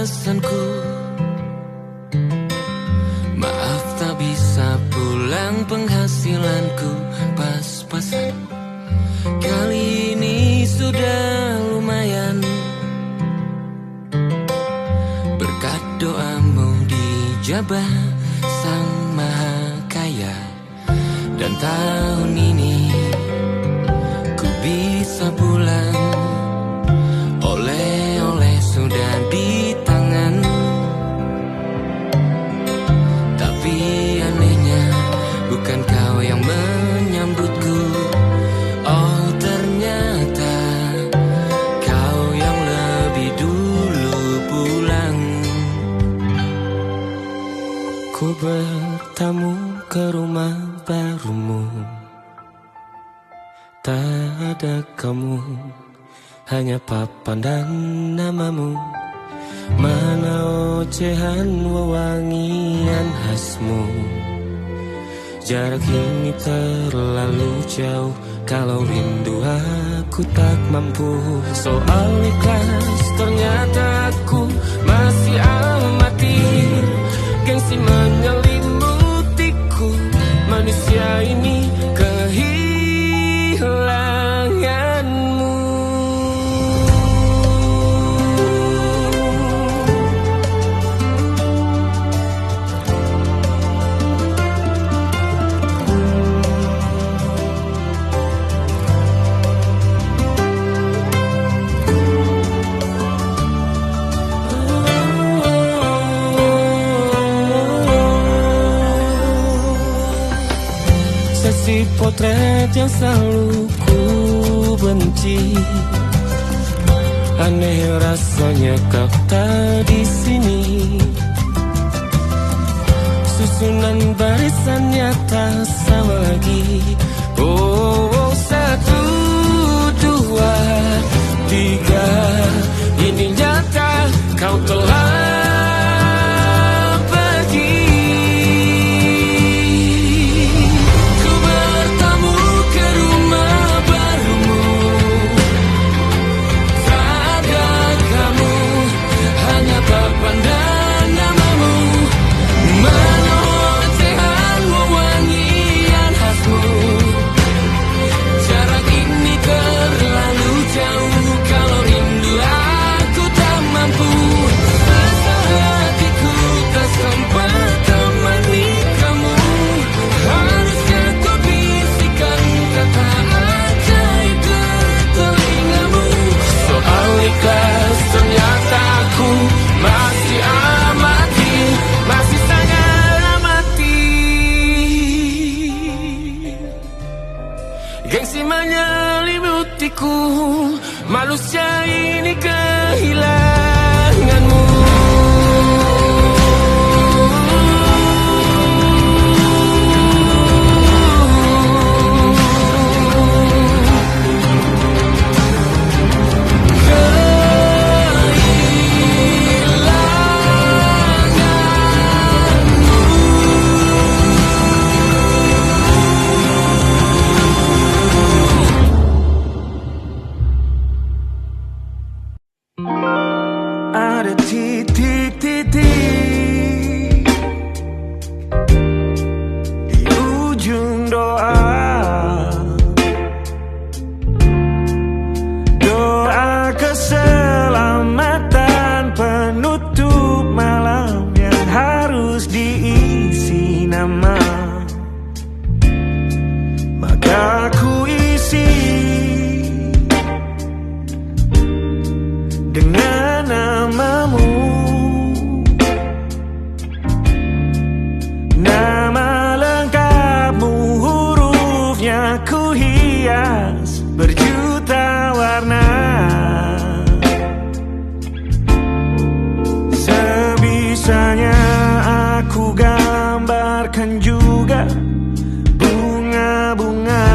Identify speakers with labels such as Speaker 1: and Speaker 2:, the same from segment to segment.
Speaker 1: pesanku. Maaf tak bisa pulang, penghasilanku pas-pasan. Kali ini sudah lumayan, berkat doamu dijabah Sang Maha Kaya. Dan tahun ini ku bisa pulang, oleh-oleh sudah di tangan. Tapi anehnya bukan kau yang menyambutku. Oh ternyata kau yang lebih dulu pulang. Ku bertamu ke rumah barumu, tak ada kamu, hanya papan dan namamu. Mana ocehan wewangian khasmu. Jarak ini terlalu jauh, kalau rindu aku tak mampu. Soal ikhlas ternyata aku masih amati. Gengsi menyelimutiku, manusia ini kehilanganmu. Sesi potret yang selalu ku benci. Aneh rasanya kau tak di sini. Susunan barisannya tak sama lagi. Oh, 1, 2, 3. Ini nyata kau telah gengsi menyelimutiku, manusia ini kehilanganmu. Ada titik-titik di ujung doa, doa keselamatan penutup malam yang harus diisi nama. Maka ku isi dengan namamu, nama lengkapmu, hurufnya ku hias berjuta warna. Sebisanya aku gambarkan juga bunga-bunga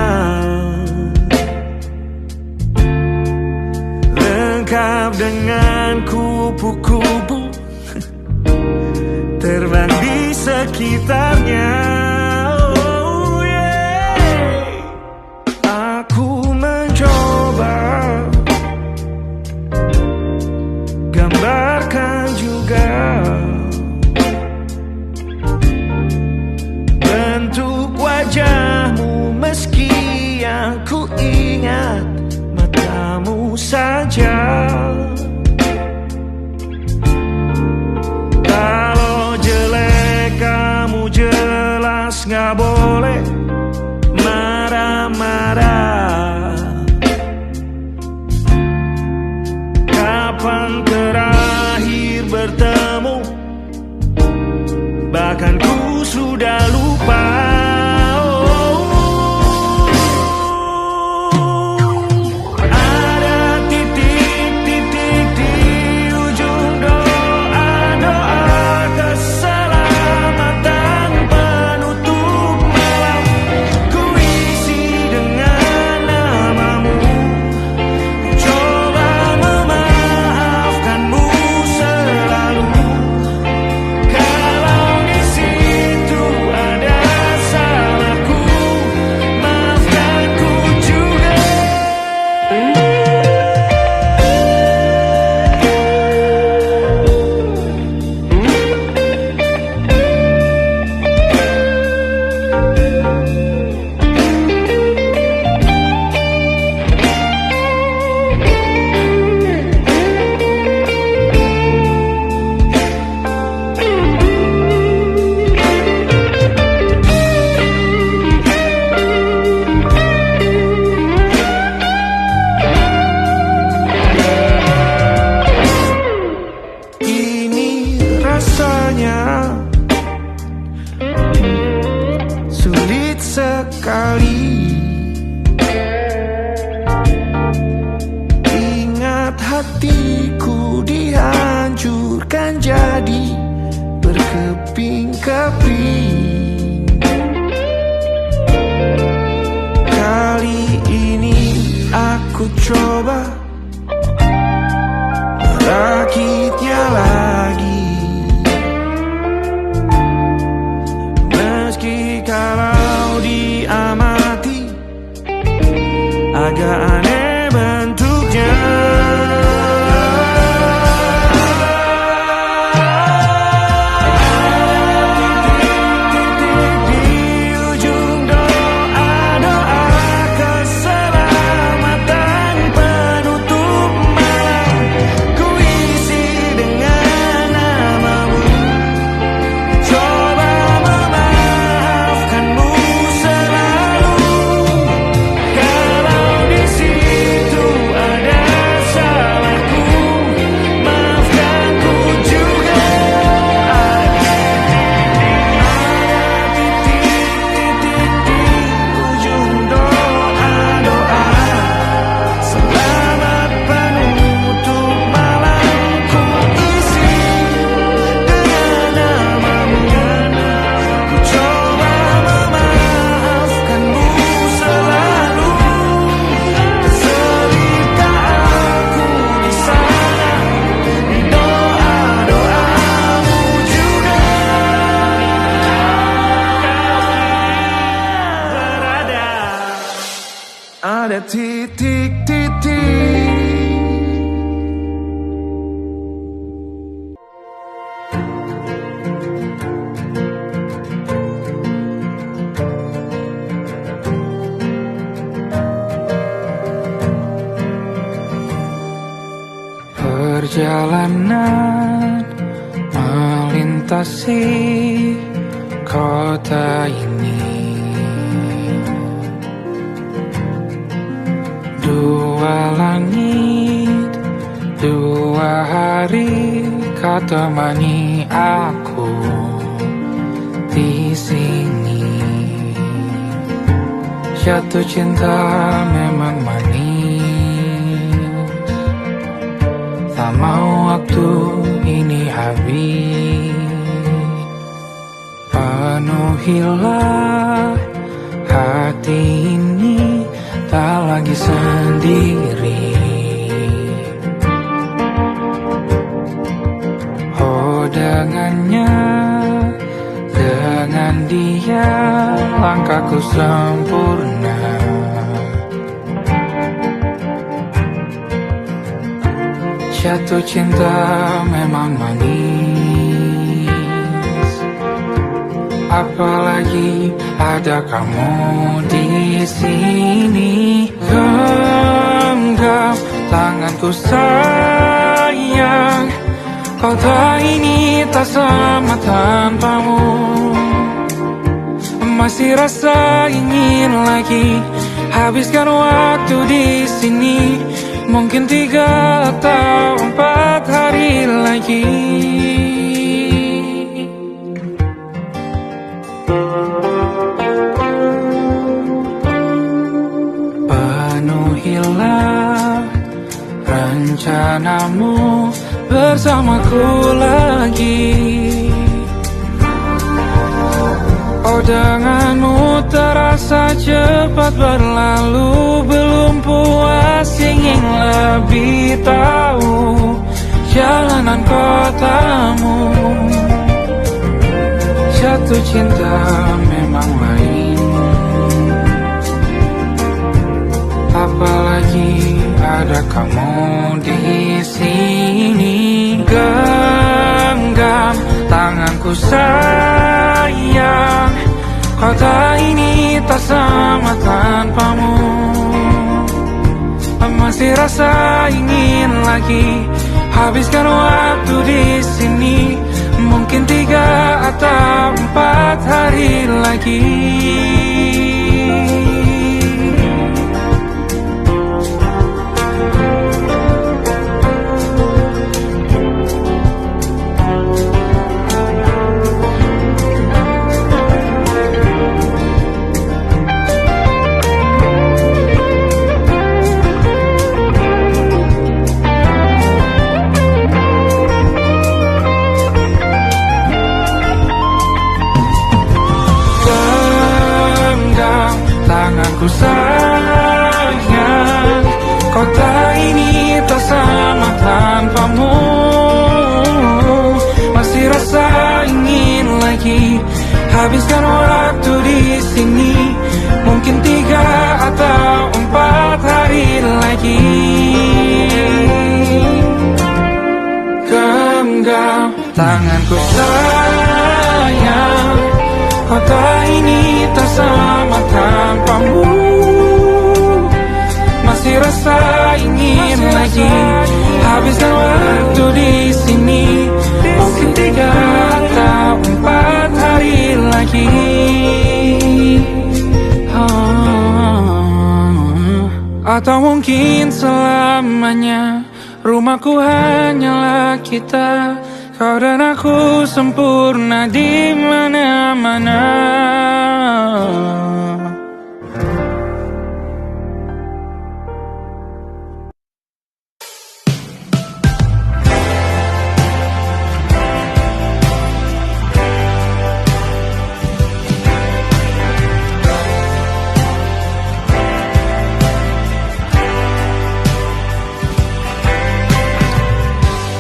Speaker 1: lengkap dengan kupu-kupu terbang di sekitarnya. Oh yeah. Aku mencoba gambarkan juga juga. Bentuk wajahmu meski yang ku ingat matamu saja. Kalau jelek kamu jelas gak boleh marah-marah. Kapan terakhir bertemu, bahkan ku sudah lupa. Sulit sekali ingat hatiku dihancurkan jadi berkeping-keping. Kali ini aku coba merakitnya lagi. Kalau diamati agak aneh bentuknya. Ada titik-titik. Perjalanan melintasi kota ini, dua langit, dua hari kau temani aku di sini. Jatuh cinta memang manis, tak mau waktu ini habis. Penuhilah hati ini, tak lagi sendiri. Oh dengannya, dengan dia langkahku sempurna. Jatuh cinta memang manis,
Speaker 2: apalagi ada kamu di sini. Genggam tanganku sayang, kau tak ini tak sama tanpamu. Masih rasa ingin lagi habiskan waktu di sini. Mungkin 3 atau 4 hari lagi. Penuhilah rencanamu bersamaku lagi. Oh, denganmu terasa cepat berlalu. Belum puas ingin lebih tahu jalanan kotamu. Jatuh cinta memang lain, apalagi ada kamu di sini. Genggam tanganku sayang, kota ini tak sama tanpamu. Masih rasa ingin lagi habiskan waktu di sini. Mungkin 3 atau 4 hari lagi. Tanganku sayang, kota ini tak sama tanpamu. Masih rasa ingin lagi habiskan waktu di sini. Mungkin 3 atau 4 hari lagi. Genggam tanganku sayang, kota ini tak sama tanpamu. Masih rasa ingin lagi habiskan waktu di sini. Mungkin 3 atau 4 hari lagi. Atau mungkin selamanya. Rumahku hanyalah kita, kau dan aku sempurna di mana-mana.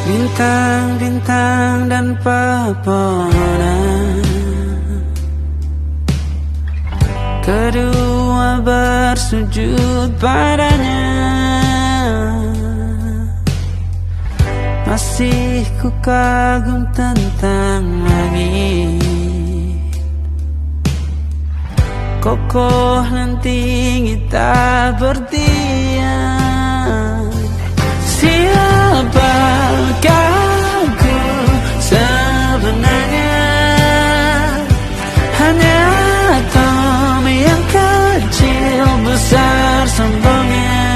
Speaker 2: Bintang-bintang dan pepohonan, kedua bersujud padanya. Masih ku kagum tentang langit, kokoh dan tinggi tak berdiam. Siapakah ku sebenarnya? Hanya atom yang kecil besar sombongnya.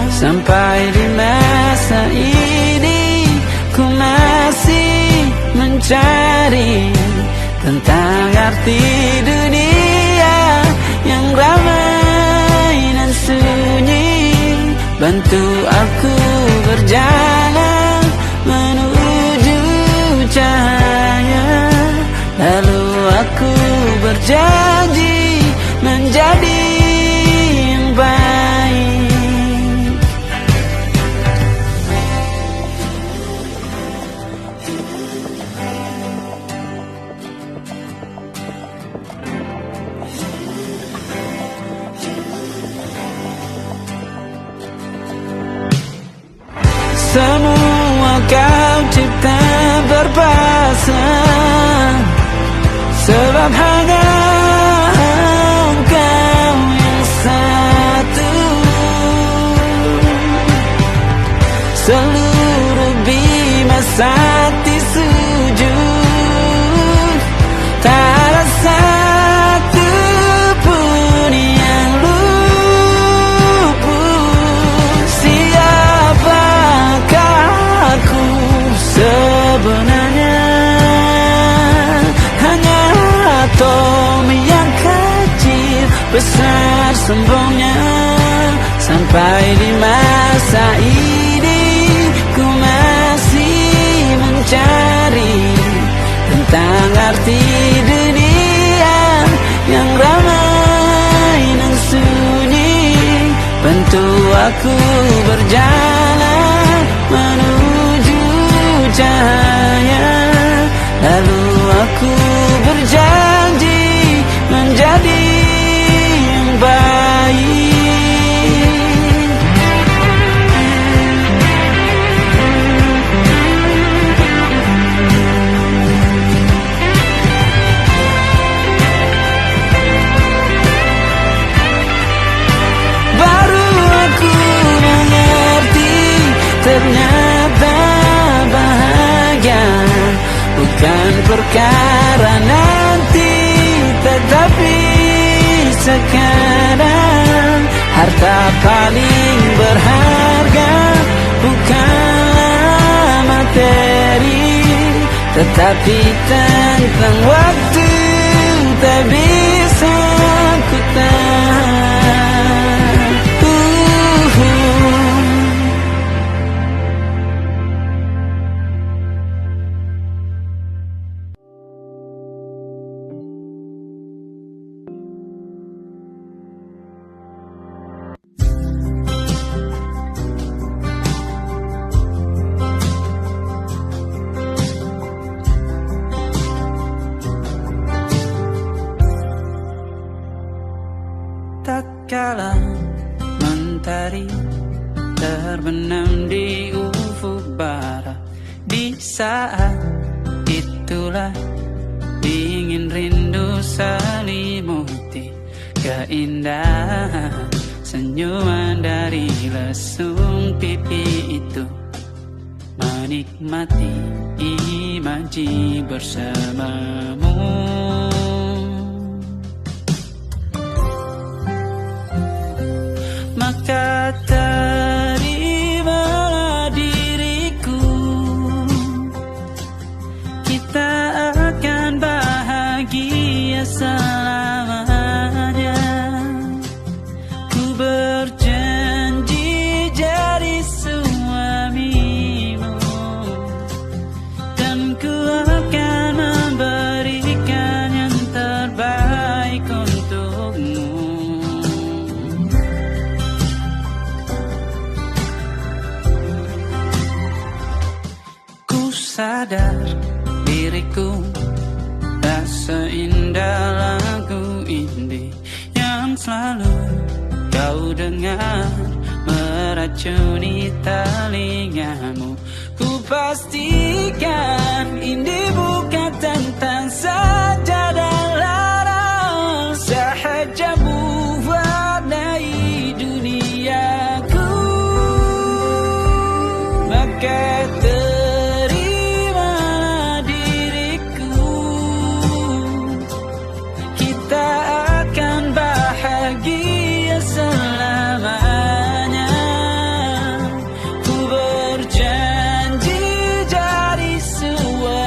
Speaker 2: Sampai di masa ini ku masih mencari tentang arti dunia yang ramai dan sunyi. Bantu aku berjalan menuju cahaya. Lalu aku berjanji menjadi yang baik. Semua kau cipta berpasang, sebab
Speaker 1: sebab hanya engkau yang satu. Seluruh bima sakti sujud, tak ada satu pun yang luput. Siapakah aku sebenarnya? Hanya atom yang kecil, besar sombongnya. Sampai di masa ini ku masih mencari tentang arti dunia yang ramai dan sunyi. Bantu aku berjalan menuju cahaya, lalu aku berjanji menjadi yang baik. Ternyata bahagia bukan perkara nanti, tetapi sekarang. Harta paling berharga bukanlah materi, tetapi tentang waktu tak bisa ku tahan. Tak kala mentari terbenam di ufuk barat, di saat itulah dingin rindu selimuti keindahan senyuman dari lesung pipi itu. Menikmati imaji bersamamu. Maka terimalah diriku, kita akan bahagia selamanya. Ku berjanji jadi suamimu, dan ku akan memberikan yang terbaik untukmu. Sadar diriku tak seindah lagu indie yang selalu kau dengar meracuni telingamu. Ku pastikan indie bukan tentang sajadah larang, sahaja mewarnai duniaku. Maka bahagia selamanya. Ku berjanji jadi suami.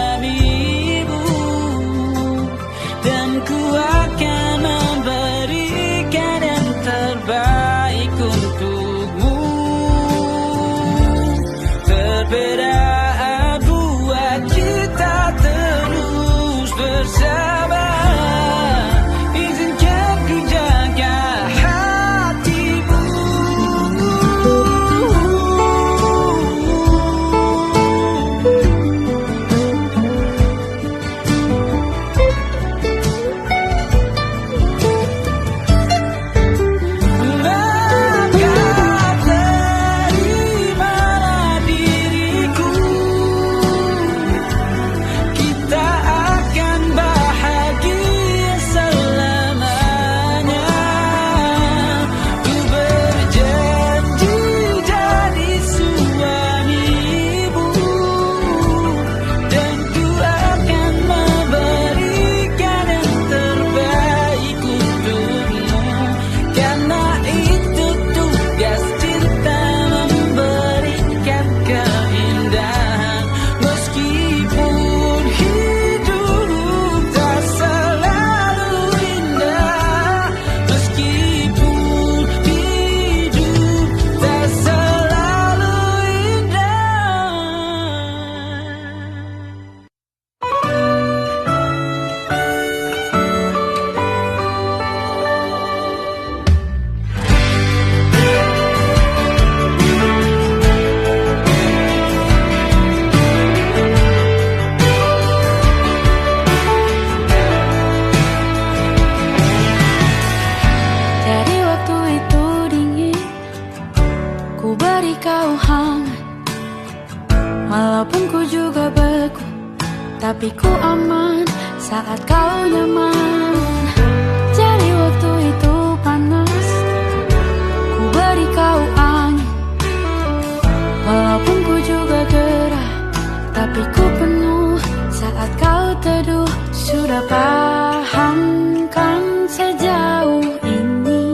Speaker 3: tapi ku aman saat kau nyaman. Jadi waktu itu panas, ku beri kau angin. Walaupun ku juga gerah, tapi ku penuh saat kau teduh. Sudah paham kan sejauh ini?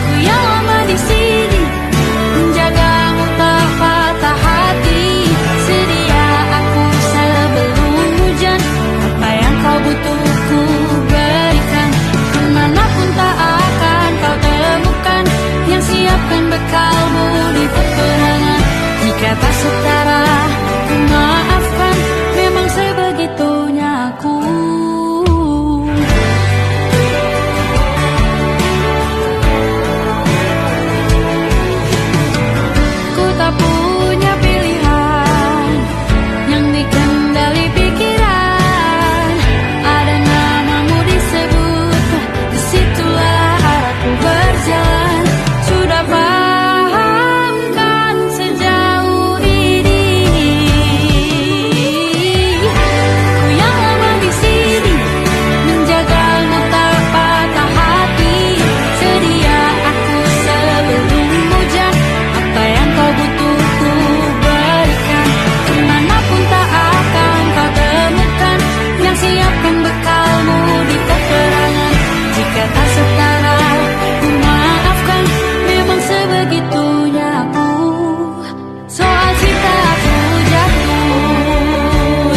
Speaker 3: Ku yang lama di sini, menjagamu tak patah hati. Sedia aku sebelum hujan, apa yang kau butuh ku berikan. Kemanapun tak akan kau temukan yang siapkan bekalmu di peperangan. Jika tak setara, ku maafkan, memang sebegitunya aku. Ku tak punya pilihan yang dikendali pikiran. Ada namamu disebut, disitulah arahku berjalan. Sudah paham kan sejauh ini? Ku yang lama di sini, menjagamu tak patah hati. Sedia aku sebelum hujan, apa yang kau butuh ku berikan. Kemanapun tak akan kau temukan yang siapkan bekalmu di peperangan. Jika tak setara, ku maafkan, memang sebegitunya aku. Soal cinta aku jatuh,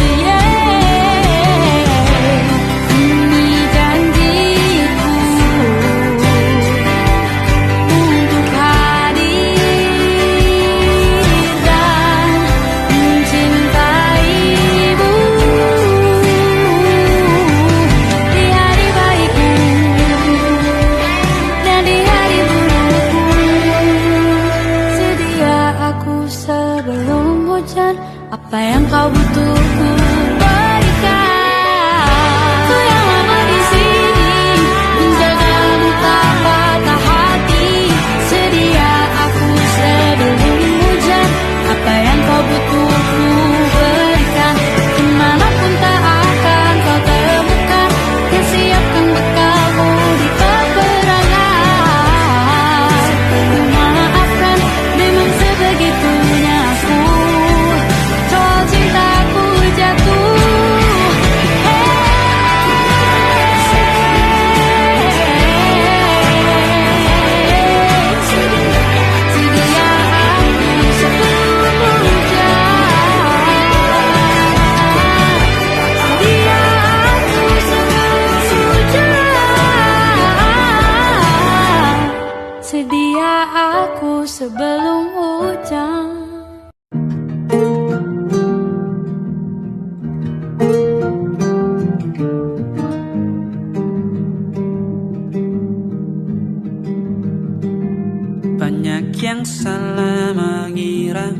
Speaker 3: ini janjiku untuk hadir dan mencintaimu di hari baikku dan di hari burukku. Sedia aku sebelum hujan, apa yang kau butuh ku berikan. Ku yang lama di sini, menjagamu tak patah hati. Sedia aku sebelum hujan, apa yang kau butuh ku berikan. Kemanapun tak akan kau temukan yang siapkan bekalmu di peperangan. Ku maafkan, memang sebegitunya aku. Soal cintaku jatuh, sedia aku sebelum hujan. Sedia aku sebelum hujan. Sedia aku sebelum hujan.
Speaker 1: Banyak yang salah mengira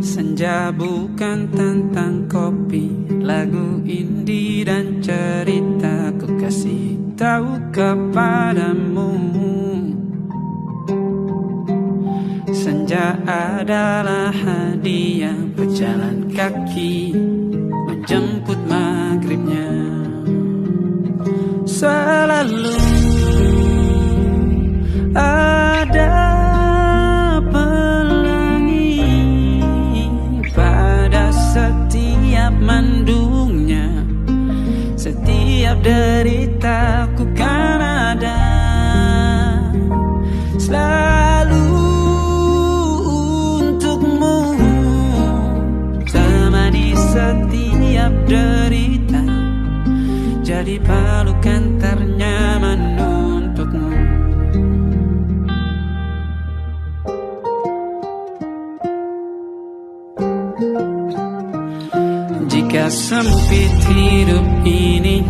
Speaker 1: senja bukan tentang kopi, lagu indie dan cerita. Ku kasih tahu kepadamu, senja adalah hadiah berjalan kaki menjemput maghribnya. Selalu ada pelangi pada setiap mendungnya. Setiap deritaku kan ada selalu untukmu. Temani setiap derita, jadi pelukan ternyaman untukmu. Jika sempit hidup ini,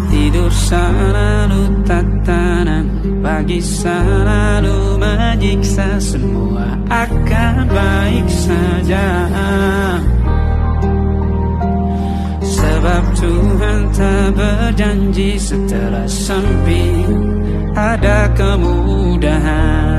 Speaker 1: tidur selalu tatanan, pagi selalu menyiksa. Semua akan baik saja, sebab Tuhan tak berjanji setelah sempit ada kemudahan.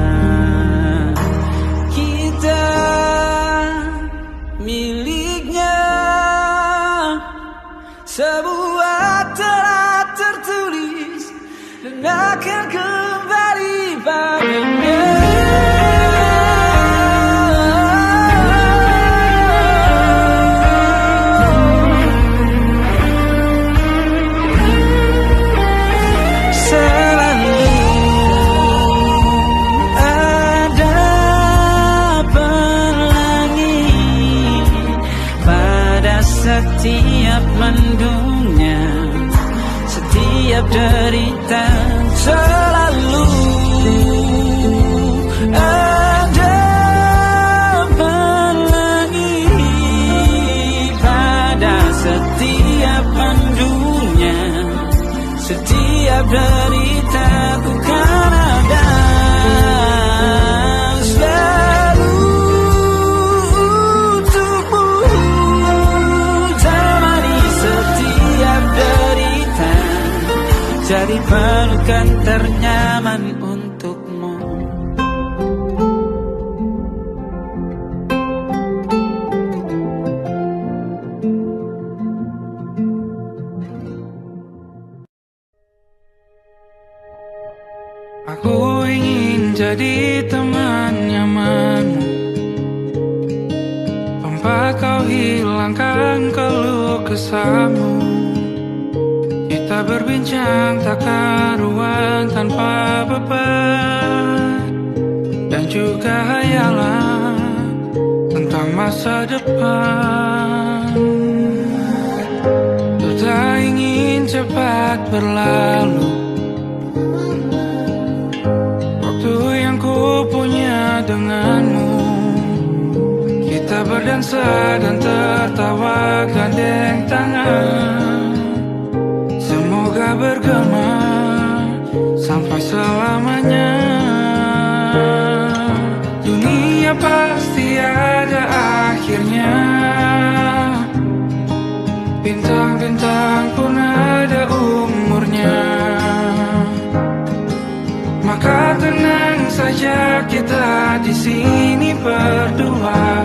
Speaker 2: jadi teman nyamanmu, tempat kau hilangkan keluh kesahmu. Kita berbincang tak karuan tanpa beban, dan juga hayalan tentang masa depan. Ku tak ingin cepat berlalu waktu yang ku punya denganmu. Kita berdansa dan tertawa gandeng tangan, semoga bergema sampai selamanya. Dunia pasti ada akhirnya, bintang-bintang pun ada umurnya. Maka tenang saja kita di sini berdua,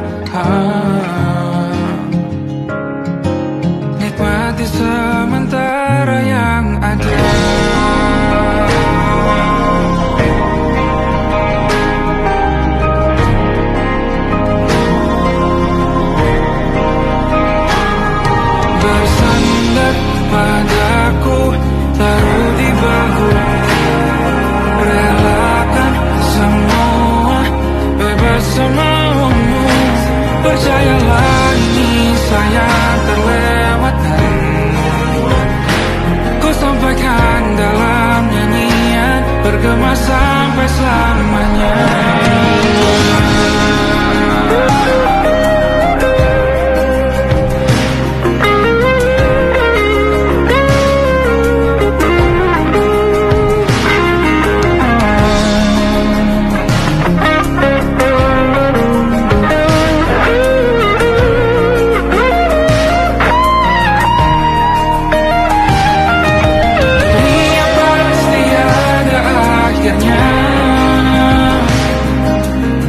Speaker 2: nikmati sementara yang ada. Bersandar padaku, taruh di bahu, relakan semua, bebas semaumu. Percayalah ini sayang terlewatkan, ku sampaikan dalam nyanyian, bergema sampai selamanya.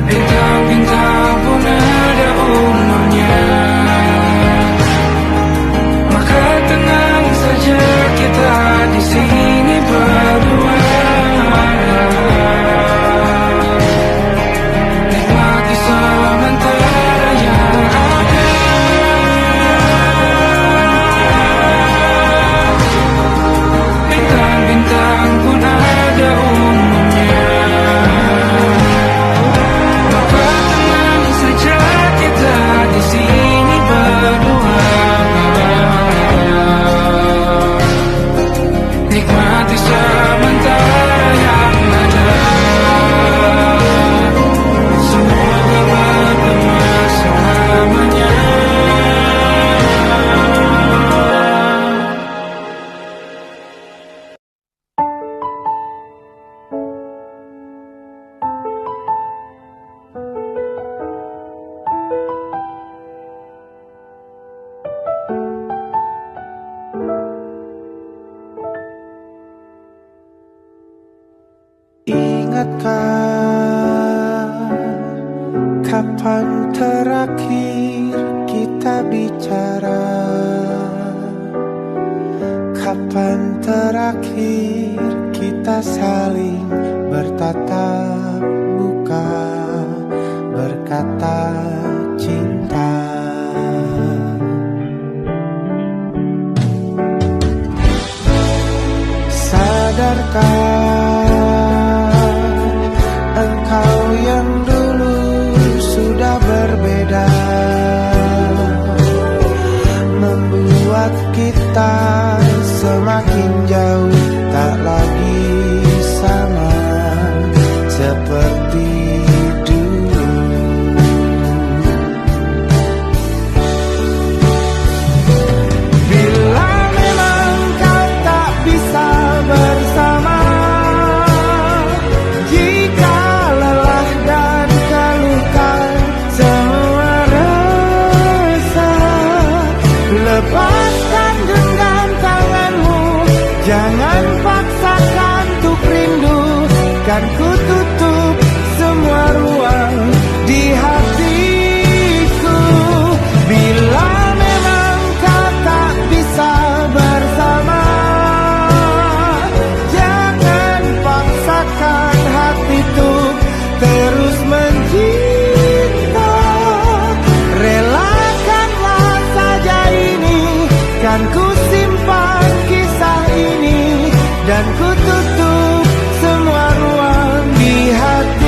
Speaker 2: Bintang-bintang pun ada umurnya. Maka tenang saja kita di sini berdua, nikmati sementara yang ada. Bintang-bintang pun ada umurnya. Di sini berdua, nikmati sementara yang ada. Semoga bergema selamanya.
Speaker 4: Ingatkah kapan terakhir kita bicara? Kapan terakhir kita saling bertatap muka, berkata cinta? Sadarkah engkau yang dulu sudah berbeda, membuat kita semakin jauh, tak lagi sama seperti dulu. dan ku tutup semua ruang di hatiku.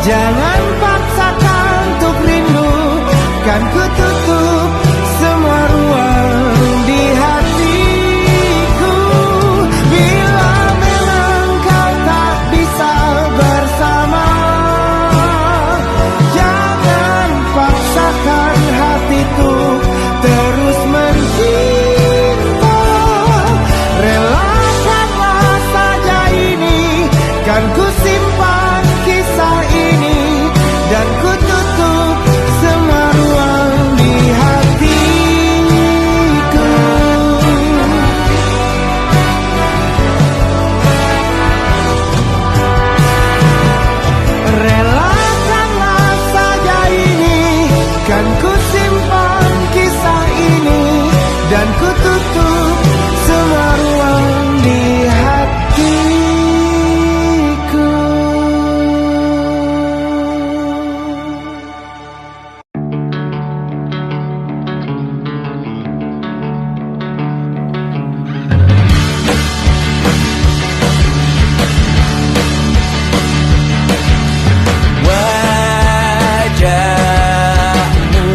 Speaker 4: Jangan paksakan untuk rindu, kan ku tutup semua ruang di hatiku. Bila memang kau tak bisa bersama, jangan paksakan hatiku terus mencinta. Relakanlah saja ini, kan ku simpan kisah ini, dan ku tutup semua ruang di hatiku. Relakanlah saja ini, kan ku simpan kisah ini, dan ku tutup semua ruang di hatiku.
Speaker 1: Wajahmu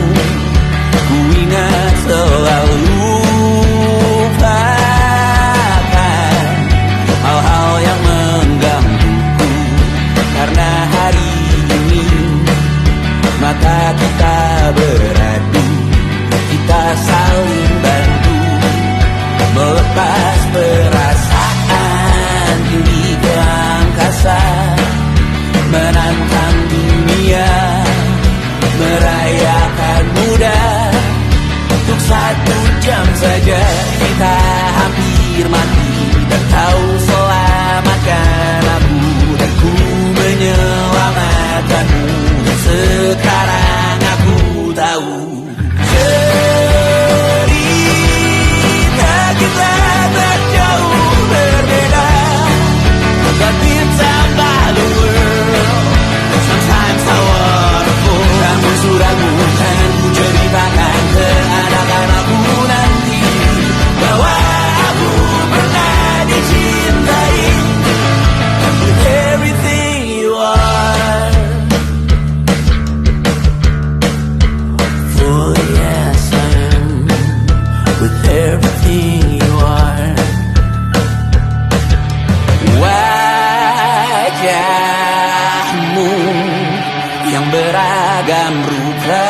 Speaker 1: ku ingat selalu, lupakan hal-hal yang menggangguku. Karena hari ini mata kita beradu, kita saling bantu melepas perasaan tinggi ke angkasa, menantang dunia, merayakan muda. Untuk 1 jam saja kita hampir mati, dan kau selamatkan aku, dan ku menyelamatkanmu. Sekarang aku tahu cerita kita tak jauh berbeda, but it's about the world. Sometimes I wonderful. Namun sudahmu jangan ku ceritakan ke anak-anakku nanti bahwa aku pernah dicintai with everything you are. For yes I am with everything you are. Wajahmu yang beragam rupa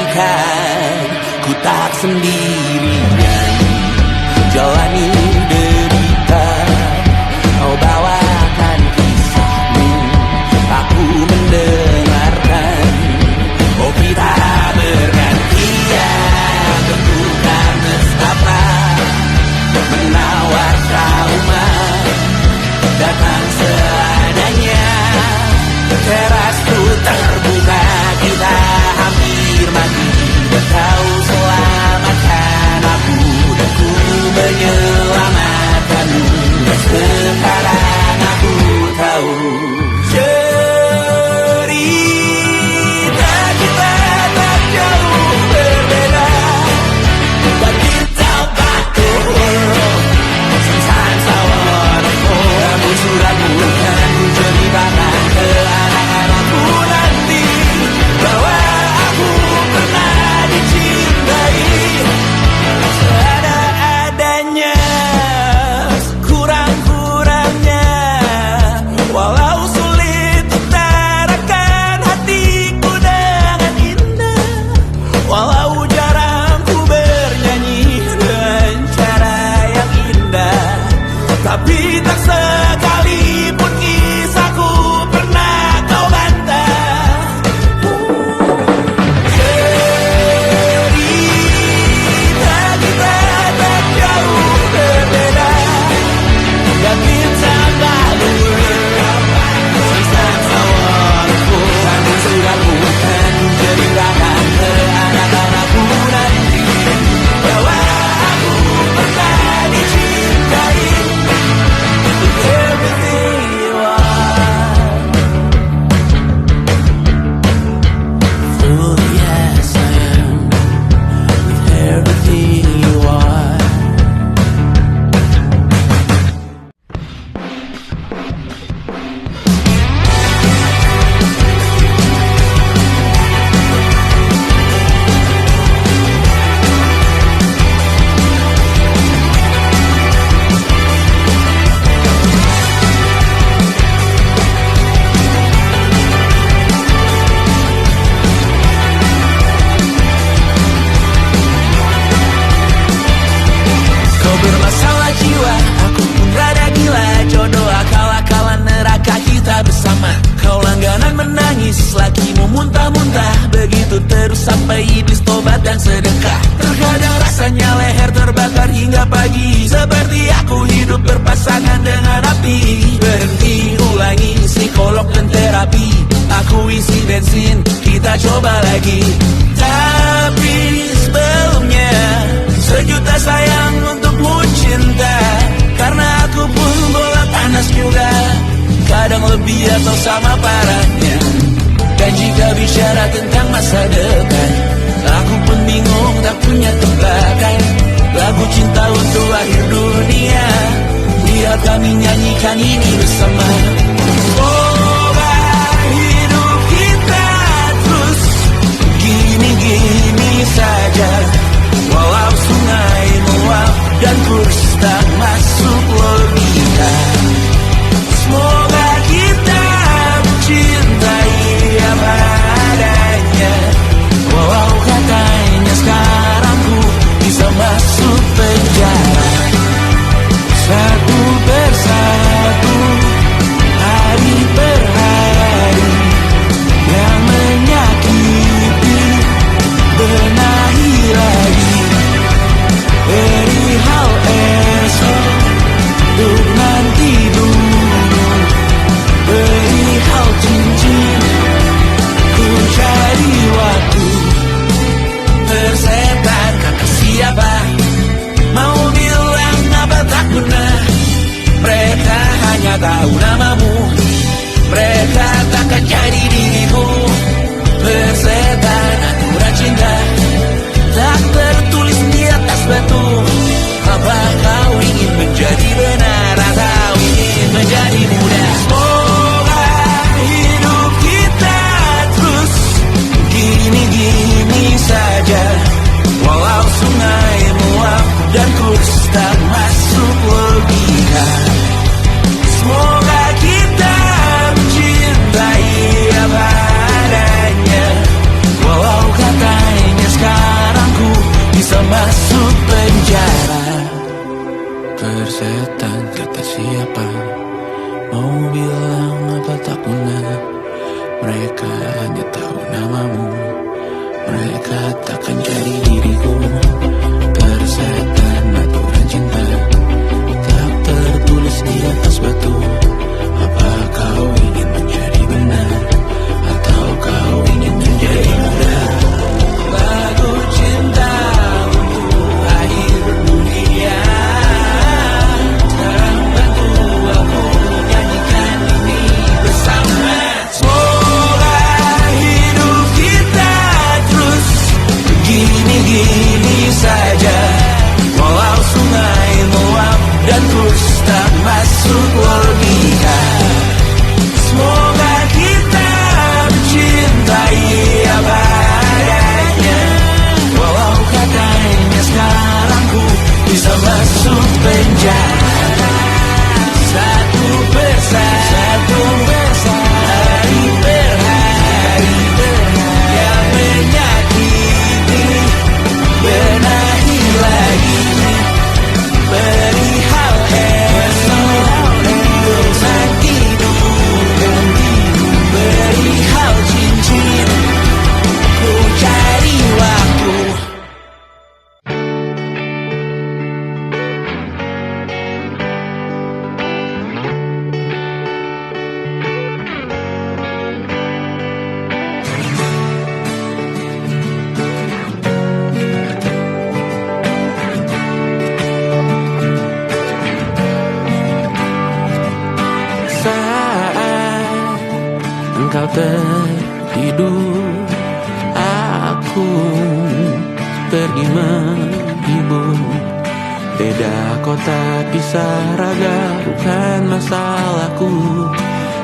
Speaker 1: pastikan ku tak sendirian jalani derita. Kau bawakan kisahmu, aku mendengarkan. Oh kita bergantian bertukar nestapa, menawar trauma datang seadanya. Terasku terbuka, kita hampir mati, dan kau selamatkan aku.
Speaker 5: sedekah. Terkadang rasanya leher terbakar hingga pagi, seperti aku hidup berpasangan dengan api. Berhenti, ulangi psikolog dan terapi. Aku isi bensin, kita coba lagi. Tapi sebelumnya, sejuta sayang untukmu cinta. Karena aku pun bola panas juga, kadang lebih atau sama parahnya. Dan jika bicara tentang masa depan, aku pun bingung tak punya tebakan. Lagu cinta untuk akhir dunia, biar kami nyanyikan ini bersama. Semoga hidup kita terus gini-gini saja, walau sungai meluap dan kurs tak masuk logika. Semoga kita mencintai apa adanya, walau katanya sekarang ku bisa masuk penjara. Satu persatu, hari per hari, yang menyakiti benahi lagi. Perihal esok, untuk nanti dulu. Perihal cincin, ku cari waktu. Persetan kata siapa, mau bilang apa tak guna. Mereka hanya tahu namamu, mereka takkan jadi diriku. Persetan aturan cinta, tak tertulis di atas batu. Apa kau ingin menjadi benar atau ingin menjadi muda? Semoga hidup kita terus gini-gini saja, walau sungai meluap dan kurs tak masuk logika. Semoga kita mencintai apa adanya, walau katanya sekarang ku bisa masuk penjara. Persetan kata siapa, mau bilang apa tak guna. Mereka hanya tahu namamu, mereka takkan jadi diriku. Persetan aturan cinta, tak tertulis di atas batu. Apa kau ingin menjadi benar atau kau ingin menjadi muda? Lagu cinta untuk akhir dunia, sekarang bantu aku nyanyikan ini bersama. Semoga hidup kita terus gini-gini saja, walau sungai meluap dan kurs tak masuk logika. Semoga kita mencintai apa adanya, walau katanya sekarang ku bisa masuk penjara. Satu persatu, hari per hari, yang menyakiti benahi lagi. Perihal esok, untuk nanti dulu. Perihal cincin, ku cari waktu. Saat engkau tertidur, aku pergi menghibur. Beda kota pisah raga, bukan masalahku.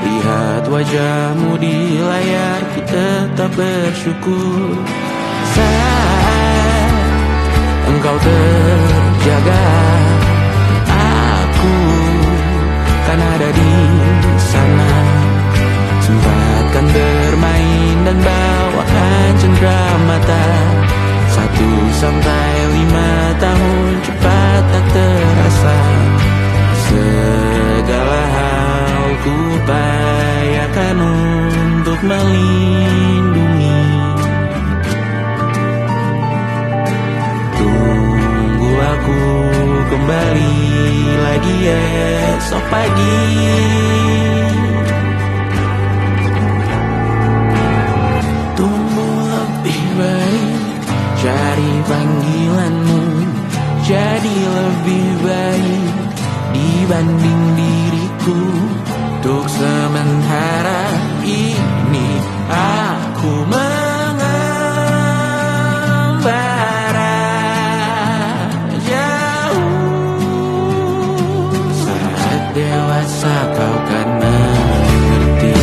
Speaker 5: Lihat wajahmu di layar, ku tetap bersyukur. Saat engkau terjaga, aku kan ada di sana. Sempatkan bermain dan bawakan cenderamata. 1-5 tahun cepat tak terasa. Segala hal ku upayakan untuk melindungi.
Speaker 1: kembali lagi esok pagi. Tumbuh lebih baik, cari panggilanmu, jadi lebih baik dibanding diriku. Untuk sementara ini aku mengembara jauh. Saat dewasa kau kan mengerti.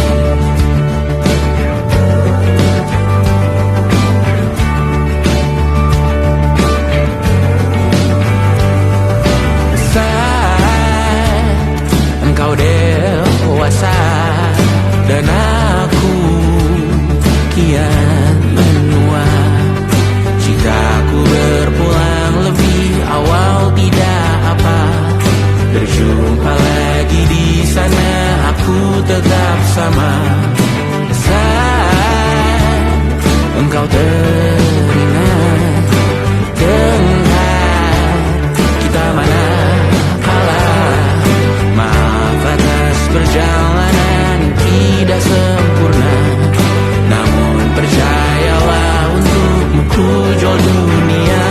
Speaker 1: Engkau dewasa dan aku kian menua. Jika aku berpulang lebih awal tidak apa, berjumpa lagi di sana aku tetap sama. Saat engkau teringat dengar kita mana perjalanan tidak sempurna, namun percayalah untukmu ku jual dunia.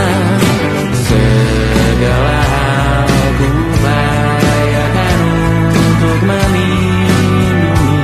Speaker 1: Segala hal ku bayarkan untuk melindungi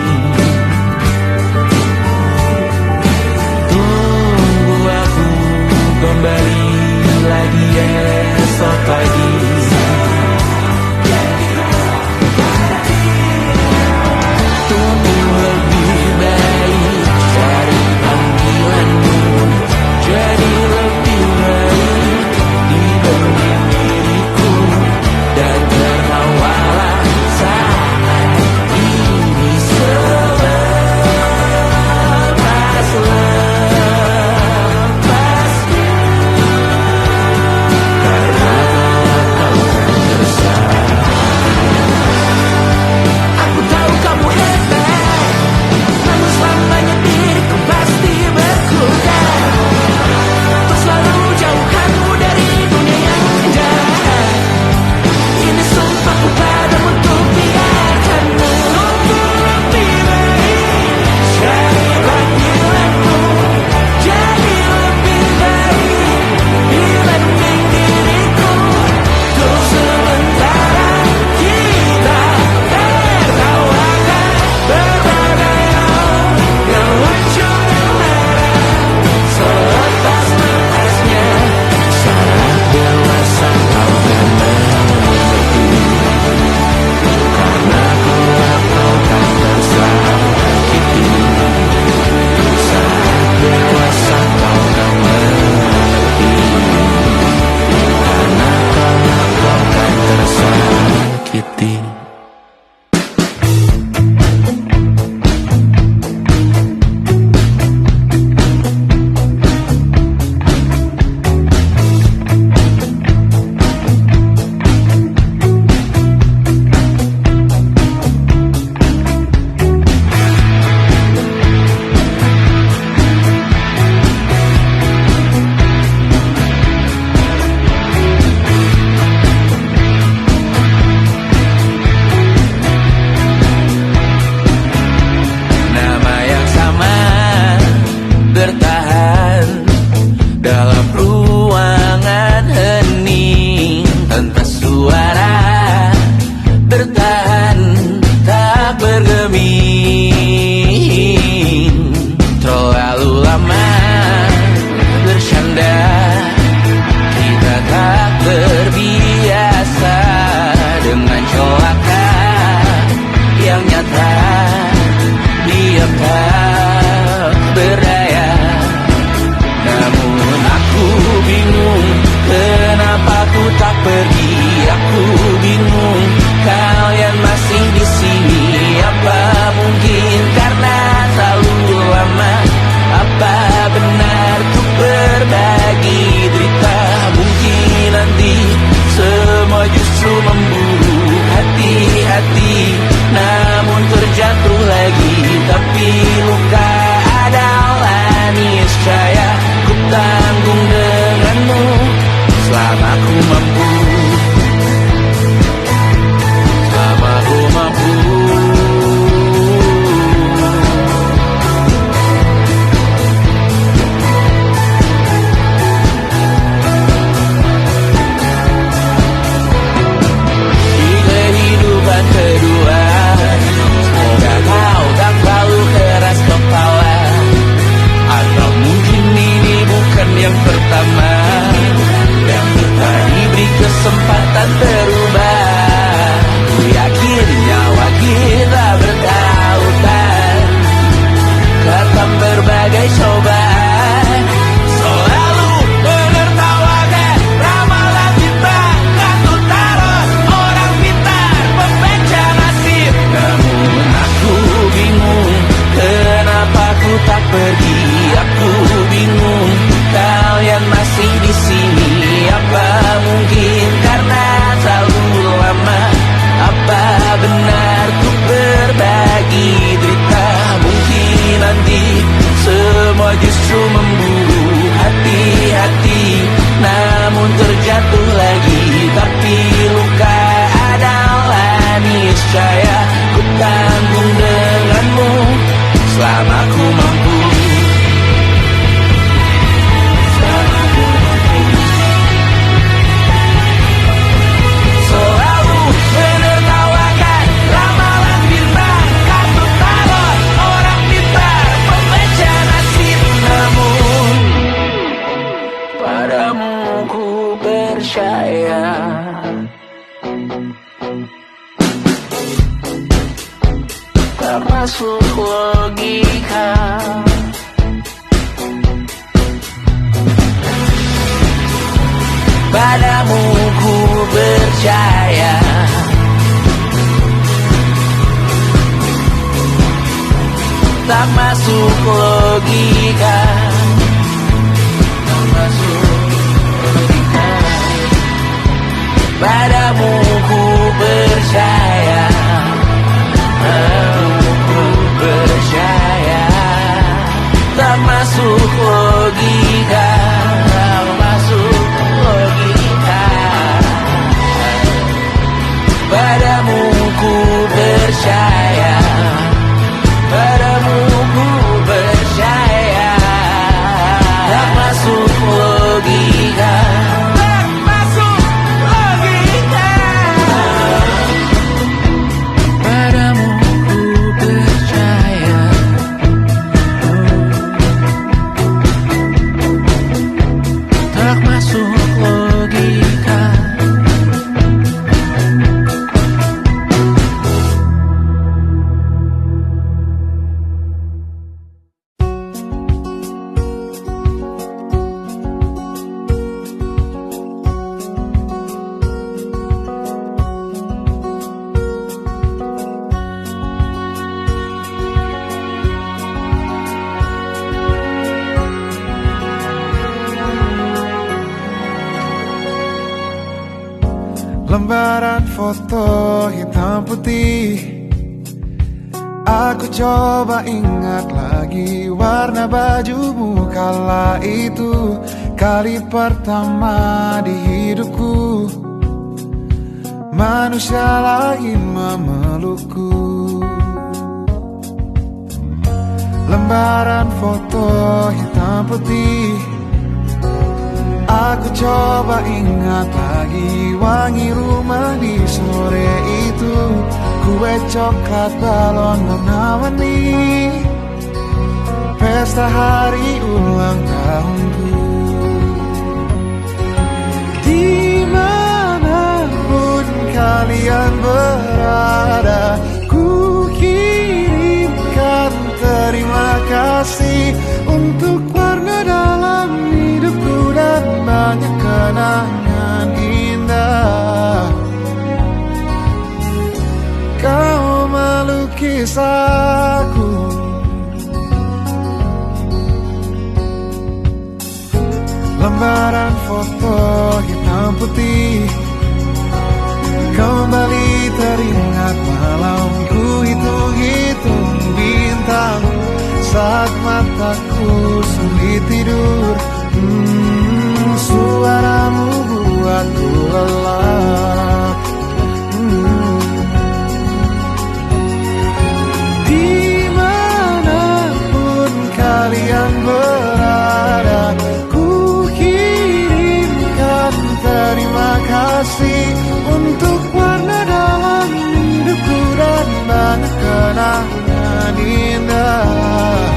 Speaker 5: pertama yang kita diberi kesempatan berubah. Ku yakin nyawa kita bertautan karena berbagai cobaan. Selalu menertawakan ramalan cinta, kartu tarot orang pintar membaca nasib. Namun aku bingung, kenapa ku tak pergi? Aku bingung, kalian masih di sini. Apa mungkin karena terlalu lama? Apa benar ku berbagi derita? Mungkin nanti semua justru memburu hati-hati, namun terjatuh lagi. Tapi luka adalah niscaya, ku tanggung denganmu selama ku mampu. Selalu menertawakan ramalan bintang, kartu tarot orang pintar membaca nasib. Namun padamu ku percaya, tak masuk logika. Padamu ku percaya, tak masuk logika. Tak masuk logika. Padamu ku percaya, padamu ku percaya, tak masuk logika. Tak masuk logika. Padamu ku percaya, padamu ku percaya, tak masuk logika. Tak masuk logika. Padamu ku percaya, tak masuk logika.
Speaker 4: Lembaran foto hitam putih, aku coba ingat lagi warna bajumu kala itu. Kali pertama di hidupku manusia lain memelukku. Lembaran foto hitam putih, aku coba ingat lagi wangi rumah di sore itu. Kue coklat balon warna-warni, pesta hari ulang tahunku. Dimanapun kalian berada, ku kirimkan terima kasih untuk warna dalam hidupku dan banyak kenangan indah. Kau melukis aku, lembaran foto hitam putih, kembali teringat malamku hitung-hitung bintang saat mataku sulit tidur. Suaramu buatku lelap. Dimanapun kalian berada, ku kirimkan terima kasih untuk warna dalam hidupku dan banyak kenangan indah.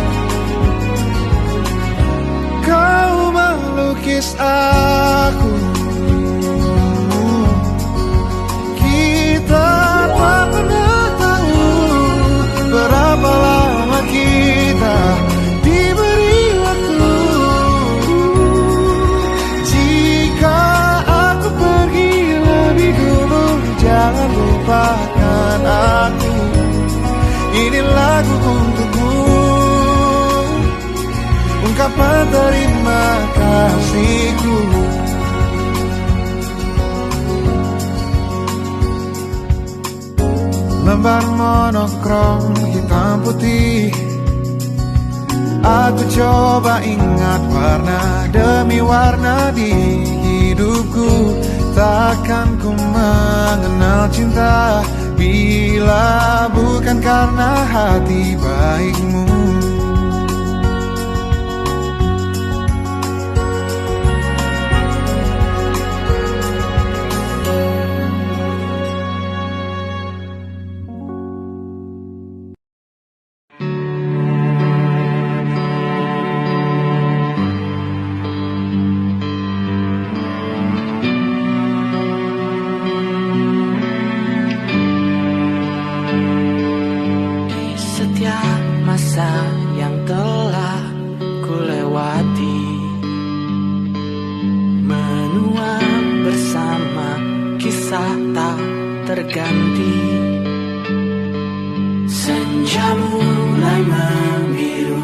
Speaker 4: Kau malu menangis aku. Kita tak pernah tahu berapa lama kita diberi waktu. Jika aku pergi lebih dulu, jangan lupakan aku. Ini lagu untukmu, ungkapan terima kasihku. Lembar monokrom hitam putih, aku coba ingat warna demi warna di hidupku. Takkan ku mengenal cinta bila bukan karena hati baikmu.
Speaker 1: Masa yang telah ku lewati, menua bersama kisah tak terganti. Senja mulai membiru,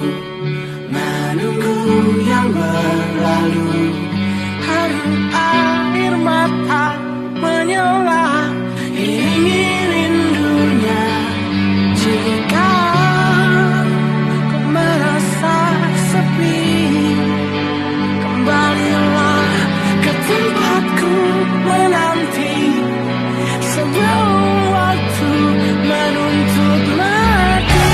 Speaker 1: menunggu yang berlalu. Harum air mata menyala, iringi rindunya. Jika kembalilah ke tempatku menanti, sebelum waktu menuntut lagi.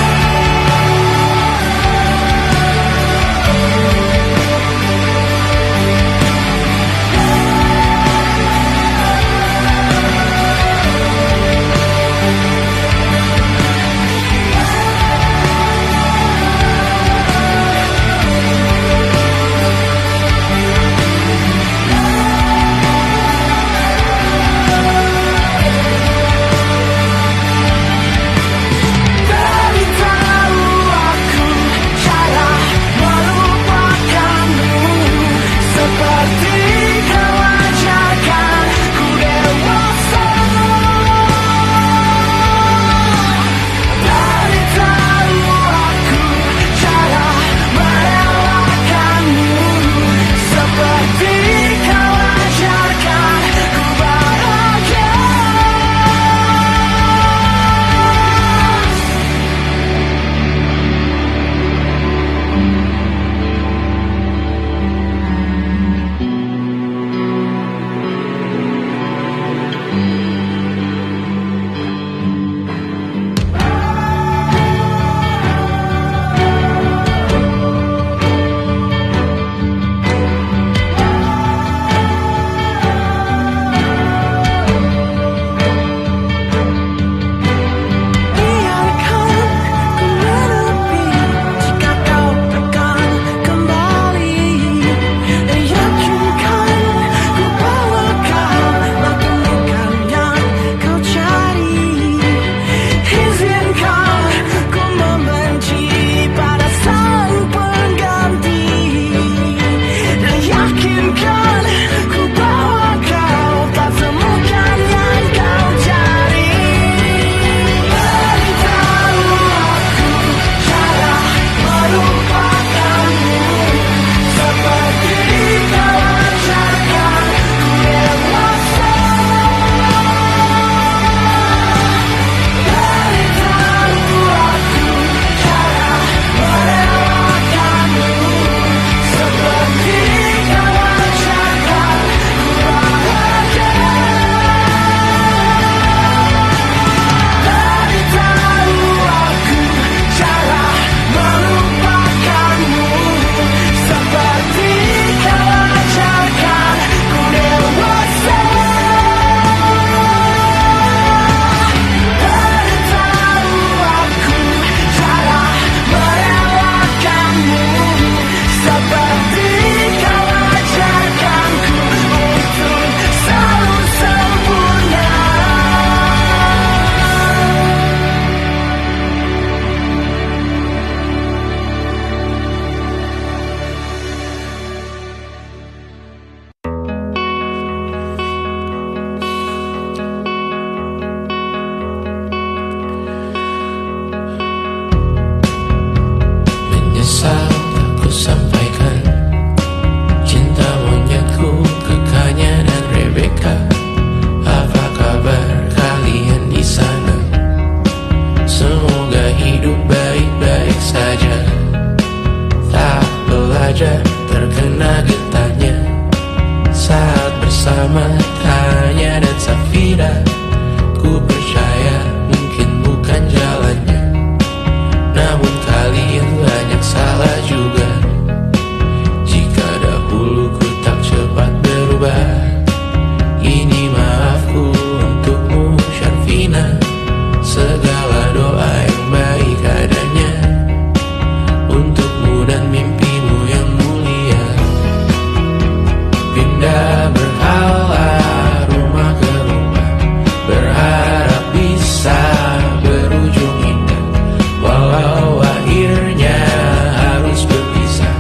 Speaker 5: bersama Tanya dan Safira. Ku percaya mungkin bukan jalannya, namun kalian banyak salah juga. Jika dahulu ku tak cepat berubah, ini maafku untukmu Syarifina. Segala doa yang baik adanya untukmu dan mimpimu yang mulia. Pindah berhala rumah ke rumah, berharap bisa berujung indah. Walau akhirnya harus berpisah,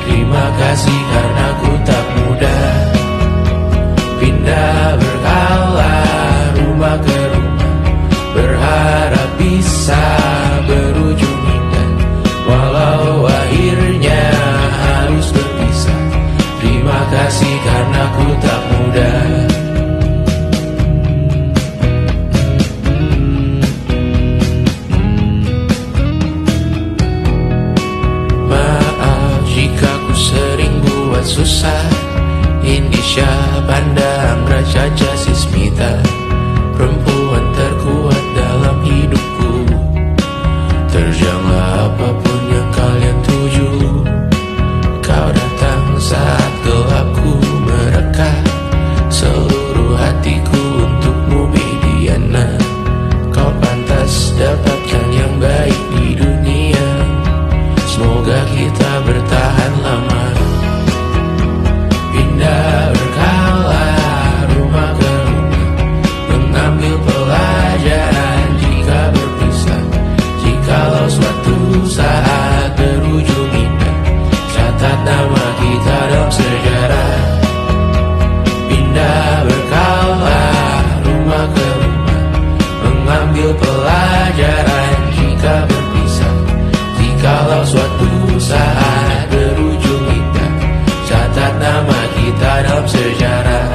Speaker 5: terima kasih karena ku tak mudah. Pindah berhala rumah ke rumah, berharap bisa berujung indah. Walau akhirnya harus berpisah, terima kasih karena ku tak mudah. Maaf jika ku sering buat susah. Indisha, Banda, Amra, Caca, Sismita, perempuan terkuat dalam hidupku. Terjanglah apapun yang kalian tuju. Kau datang saat gelapku mereka, seluruh hatiku untukmu Bidiana. Kau pantas dapatkan yang baik di dunia, semoga kita bertahan lama. Pindah berkala rumah ke rumah, mengambil pelajaran jika berpisah. Jikalau suatu saat berujung indah, catat nama kita dalam sejarah. Pindah berkala rumah ke rumah, mengambil pelajaran jika berpisah. Jikalau suatu saat berujung indah, catat nama kita dalam sejarah.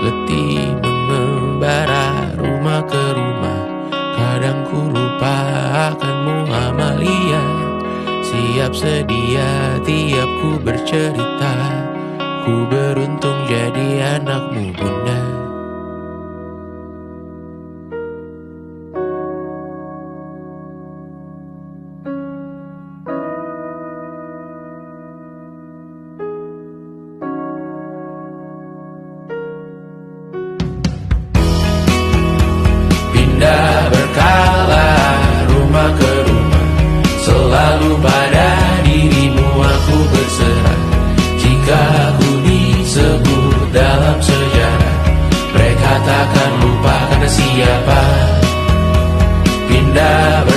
Speaker 5: Letih mengembara rumah ke rumah, kadang ku lupa akanmu Amalia. Siap sedia tiap ku bercerita, ku beruntung jadi anakmu bunda. Pindah berkala rumah ke rumah, selalu pada dirimu aku berserah. Jika aku disebut dalam sejarah, mereka takkan lupa karena siapa. Pindah